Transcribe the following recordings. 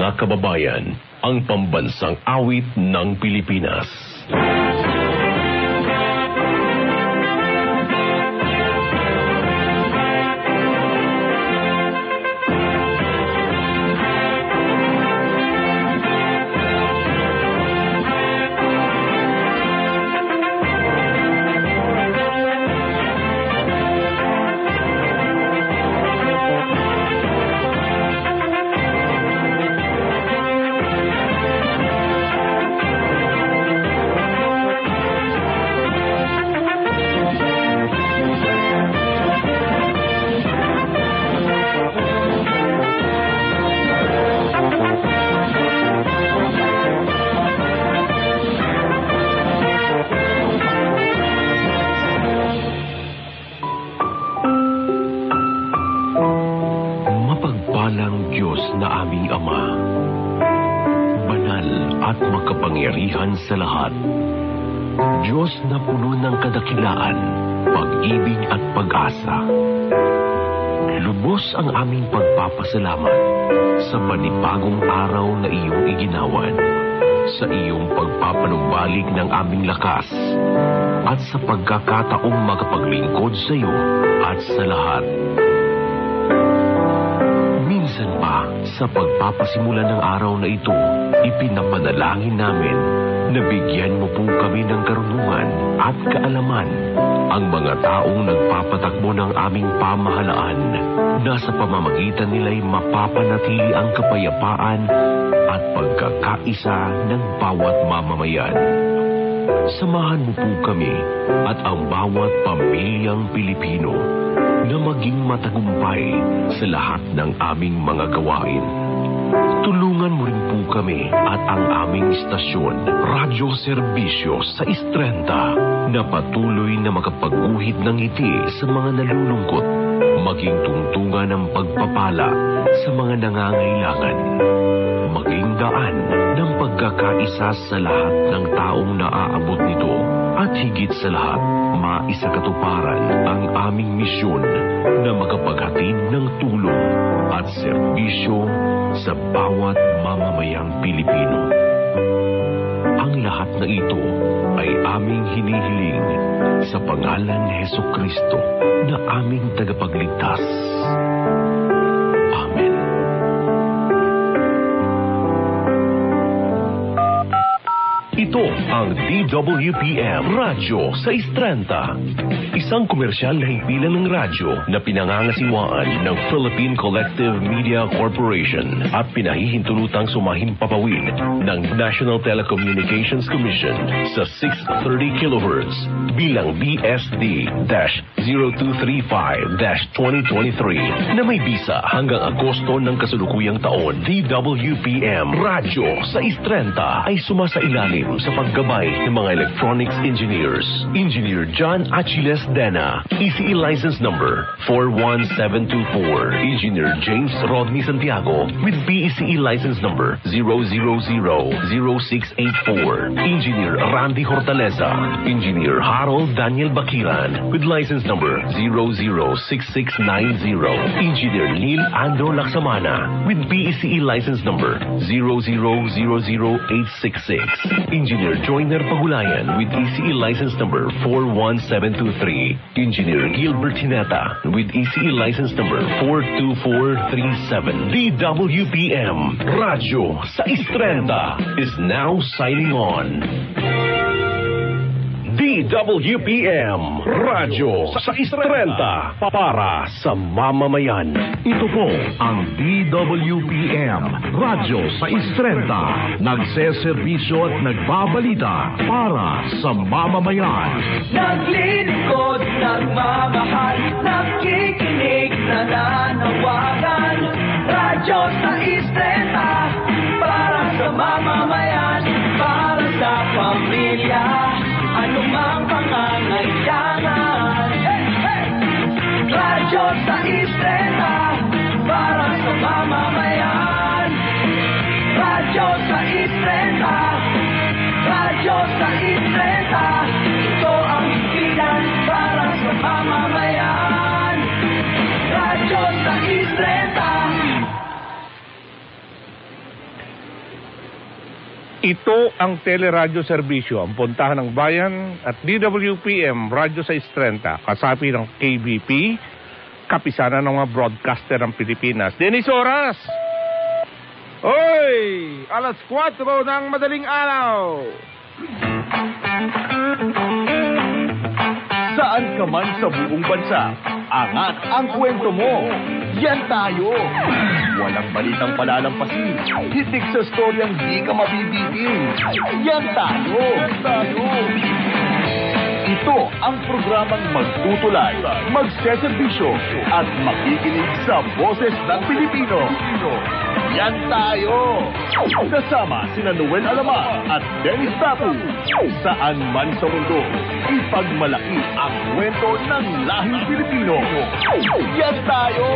mga kababayan, ang pambansang awit ng Pilipinas. Mapagpalang Diyos na aming Ama, banal at makapangyarihan sa lahat, Diyos na puno ng kadakilaan, pag-ibig at pag-asa. Lubos ang aming pagpapasalamat sa panibagong araw na iyong iginawan, sa iyong pagpapanumbalik ng aming lakas, at sa pagkakataong makapaglingkod sa iyo at sa lahat. Minsan pa, sa pagpapasimula ng araw na ito, ipinapanalangin namin na bigyan mo po kami ng karunungan at kaalaman ang mga taong nagpapatakbo ng aming pamahalaan na sa pamamagitan nila'y mapapanatili ang kapayapaan at pagkakaisa ng bawat mamamayan. Samahan mo po kami at ang bawat pamilyang Pilipino na maging matagumpay sa lahat ng aming mga gawain. Tulungan mo rin po kami at ang aming istasyon, Radyo Serbisyo sa Istrenta, na patuloy na makapag-uhit ng ngiti sa mga nalulungkot, maging tungtungan ng pagpapala sa mga nangangailangan, maging daan ng pagkakaisa sa lahat ng taong naaabot nito, at higit sa lahat, maisakatuparan ang aming misyon na makapaghatid ng tulong at serbisyo sa bawat mamamayang Pilipino. Ang lahat na ito ay aming hinihiling sa pangalan ni Hesukristo na aming tagapagligtas. Amen. Ito ang DWPM Radyo sa Istrenta. Isang komersyal na himpilan ng radyo na pinangangasiwaan ng Philippine Collective Media Corporation at pinahihintulutang sumahimpapawid ng National Telecommunications Commission sa 630 kHz bilang BSD-0235-2023 na may bisa hanggang Agosto ng kasalukuyang taon. DWPM Radyo sa Istrenta ay sumasailalim sa paggabay ng mga electronics engineers. Engineer John Achilles Dena, ECE license number 41724. Engineer James Rodney Santiago with BECE license number 0000684. Engineer Randy Hortaleza. Engineer Harold Daniel Bakiran with license number 006690. Engineer Neil Andro Laksamana with BECE license number 0000866. Engineer Joyner Pagulayan with ECE license number 41723. Engineer Gilbert Hineta with ECE license number 42437. DWPM Radyo sa Istrenta is now signing on. DWPM Radyo sa Istrenta para sa mamamayan. Ito po ang DWPM Radyo sa Istrenta, nagseserbisyo at nagbabalita para sa mamamayan. Naglilingkod, nagmamahal, nakikinig, nananawagan. Radyo sa Istrenta para sa mamamayan, para sa pamilya. Anumang pangangailangan, Radyo sa Istrenta para sa mamamayan. Radyo sa Istrenta, Radyo sa Istrenta, ito ang himpilan para sa mamamayan. Radyo sa Istrenta. Ito ang teleradyo serbisyo, ang puntahan ng bayan at DWPM Radyo 630, kasapi ng KBP, kapisanan ng mga broadcaster ng Pilipinas. Dennis Oras! Hoy! Alas 4 ng madaling araw! Saan ka man sa buong bansa, angat ang kwento mo. Yan tayo. Walang balitang palalampasin. Hitik sa storyang di ka mabibitin. Yan tayo. Ito ang programang magtutulay, magseserbisyo at makikinig sa boses ng Pilipino. Yan tayo! Kasama sina Noel Alamar at Dennis Tapu. Saan man sa mundo, ipagmalaki ang kwento ng lahing Pilipino. Yan tayo!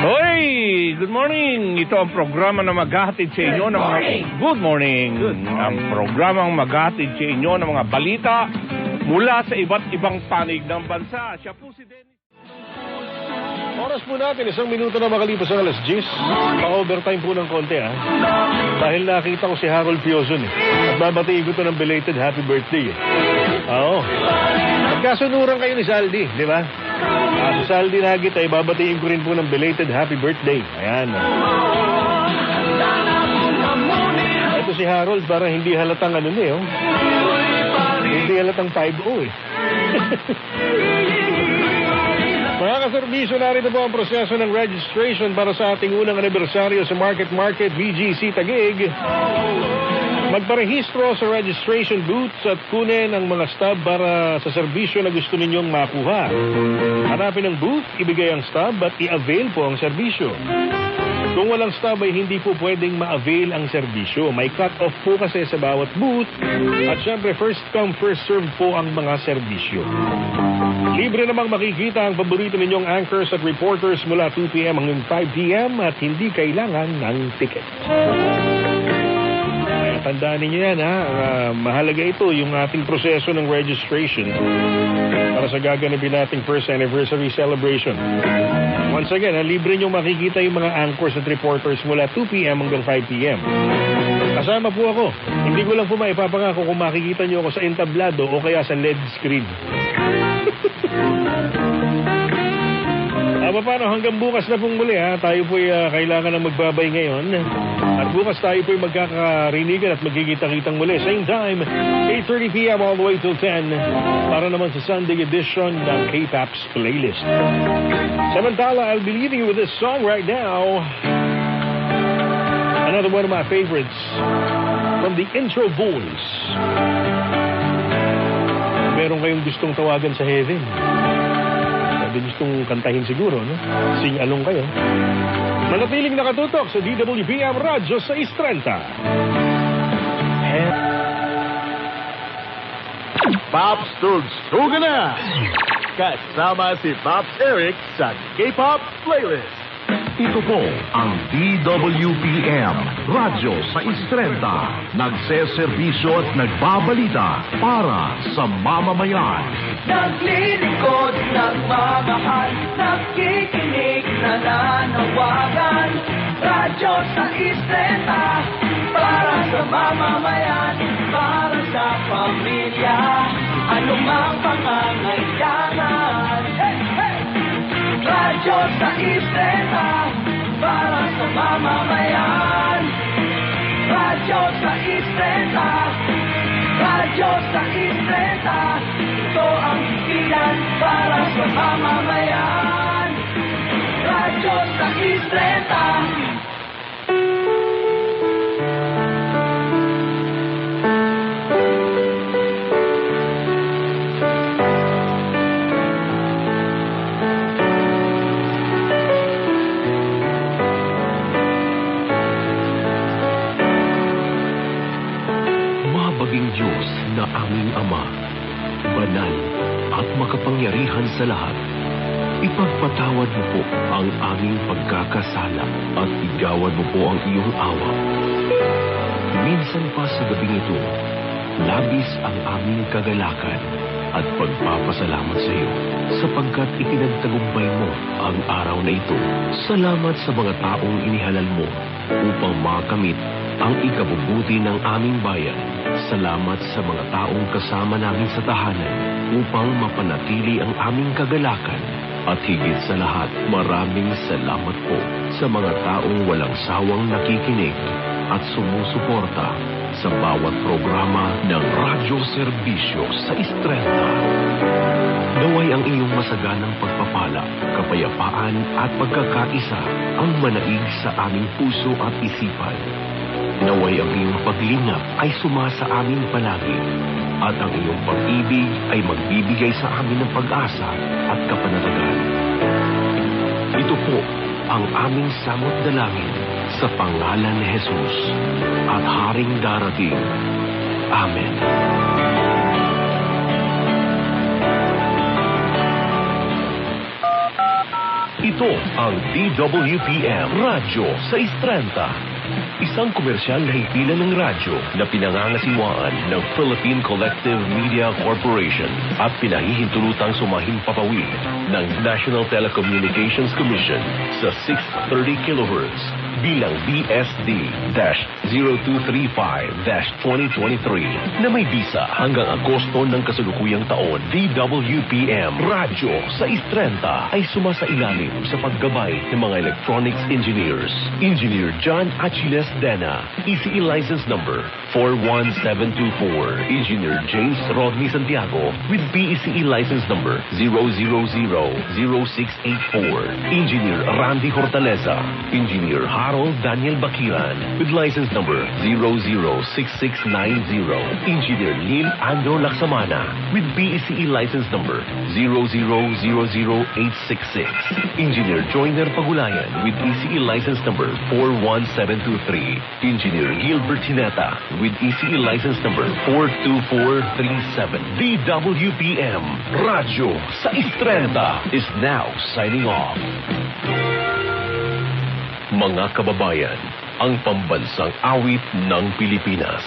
Hoy! Good morning! Ito ang programa na maghahatid sa inyo ng mga... Good morning! Ang programang maghahatid sa inyo ng mga balita mula sa iba't ibang panig ng bansa. Siya po si Dennis. Oras po natin, 1 minuto na makalipas ang alas 10. Pa-overtime po ng konti, ha? Dahil nakita ko si Harold Piozon, At babatiin ko ito ng belated happy birthday, Oo. Magkasunuran kayo ni Saldi, di ba? Si Saldi Nagit ay babatiin ko rin po ng belated happy birthday. Ayan. Ito si Harold, para hindi halatang Hindi halatang 5-0, Mga kaserbisyo, narito po ang proseso ng registration para sa ating unang anibersaryo sa Market BGC Taguig. Magparehistro sa registration booths at kunin ang mga stub para sa serbisyo na gusto ninyong makuha. Hanapin ang booth, ibigay ang stub at i-avail po ang serbisyo. Kung walang stub ay hindi po pwedeng ma-avail ang serbisyo. May cut-off po kasi sa bawat booth at syempre first come first serve po ang mga serbisyo. Libre namang makikita ang paborito ninyong anchors at reporters mula 2 p.m. hanggang 5 p.m. at hindi kailangan ng ticket. Tandaan ninyo yan, mahalaga ito, yung ating proseso ng registration para sa gaganapin nating first anniversary celebration. Once again, libre nyo makikita yung mga anchors at reporters mula 2 p.m. hanggang 5 p.m. Kasama po ako. Hindi ko lang po maipapangako kung makikita nyo ako sa entablado o kaya sa LED screen. Paano, hanggang bukas na pong muli, tayo po'y kailangan ng magbabay ngayon. At bukas tayo po'y magkakarinigan at magkikita-kitang muli. Same time, 8:30 p.m. all the way till 10 para naman sa Sunday edition ng K-Pop's playlist. Samantala, I'll be leaving you with this song right now. Another one of my favorites from the Intro Boys. Meron kayong gustong tawagan sa heaven. Gustong kantahin siguro, Sing along kayo. Manatiling nakatutok sa DWPM Radyo 630. Pops Tugstuga na! Kasama si Pops Eric sa K-Pop Playlist. Ito po ang DWPM Radyo 630. Nagseserbisyo at nagbabalita para sa mamamayan. Naglilingkod, nagmamahal, nakikinig, nananawagan. Radyo 630 para sa mamamayan, para sa pamilya, anumang pangangailangan. Hey, hey! Radyo 630 para sa mamamayan. Radyo 630, Radyo 630. Ito ang hitilan para sa mamamayan. Radyo 630. Mabaging Diyos na aming Ama, banal at makapangyarihan sa lahat, ipagpatawad mo po ang aming pagkakasala at igawad mo po ang iyong awa. Minsan pa sa gabing ito, labis ang aming kagalakan at pagpapasalamat sa iyo sapagkat ipinagtagumpay mo ang araw na ito. Salamat sa mga taong inihalal mo upang makamit ang ikabubuti ng aming bayan. Salamat sa mga taong kasama namin sa tahanan upang mapanatili ang aming kagalakan. At higit sa lahat, maraming salamat po sa mga taong walang sawang nakikinig at sumusuporta sa bawat programa ng radyo serbisyo sa Istrenta. Naway ang iyong masaganang pagpapala, kapayapaan at pagkakaisa ang manaig sa aming puso at isipan. Naway ang iyong paglingap ay sumasa amin palagi at ang iyong pag-ibig ay magbibigay sa amin ng pag-asa at kapanatagan. Ito po ang aming samot dalangin sa pangalan ni Jesus at Haring darating. Amen. Ito ang DWPM Radyo sa Istrenta. Isang komersyal na himpilan ng radyo na pinangangasiwaan ng Philippine Collective Media Corporation at pinahihintulutang sumahimpapawid ng National Telecommunications Commission sa 630 kHz bilang BSD-0235-2023 na may bisa hanggang Agosto ng kasalukuyang taon. DWPM Radyo sa Istrenta ay sumasailalim sa paggabay ng mga electronics engineers. Engineer John Achilles Dena, ECE license number 41724. Engineer James Rodney Santiago with PECE license number 0000684. Engineer Randy Hortaleza. Engineer Harold Daniel Bakiran with license number 006690. Engineer Neil Andro Laksamana with PECE license number 0000866. Engineer Joyner Pagulayan with ECE license number 41723. Engineer Gilbert Hineta with ECE license number 42437. DWPM Radyo sa Istrenta is now signing off. Mga kababayan, ang pambansang awit ng Pilipinas.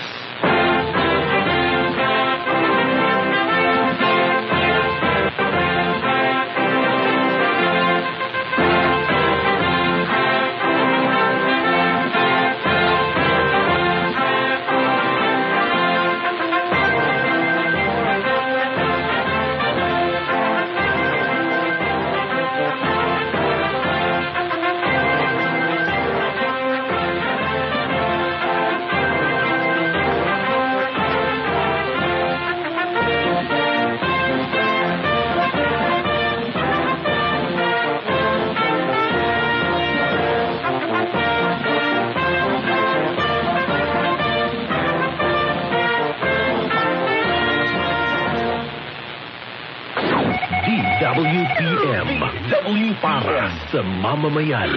DWPM, W para sa mamamayan.